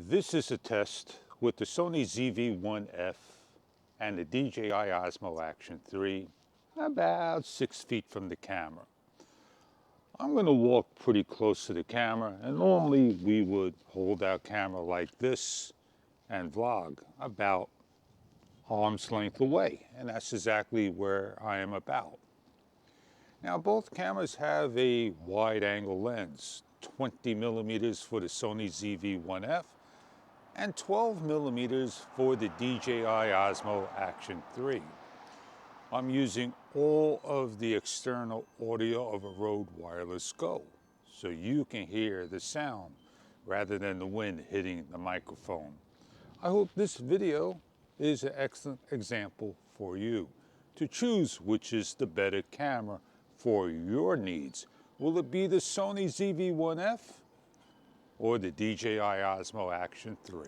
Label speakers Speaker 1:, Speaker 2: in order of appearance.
Speaker 1: This is a test with the Sony ZV-1F and the DJI Osmo Action 3 about 6 feet from the camera. I'm going to walk pretty close to the camera, and normally we would hold our camera like this and vlog about arm's length away, and that's exactly where I am about. Now both cameras have a wide angle lens, 20 millimeters for the Sony ZV-1F and 12 millimeters for the DJI Osmo Action 3. I'm using all of the external audio of a Rode Wireless Go, so you can hear the sound rather than the wind hitting the microphone. I hope this video is an excellent example for you to choose which is the better camera for your needs. Will it be the Sony ZV-1F or the DJI Osmo Action 3?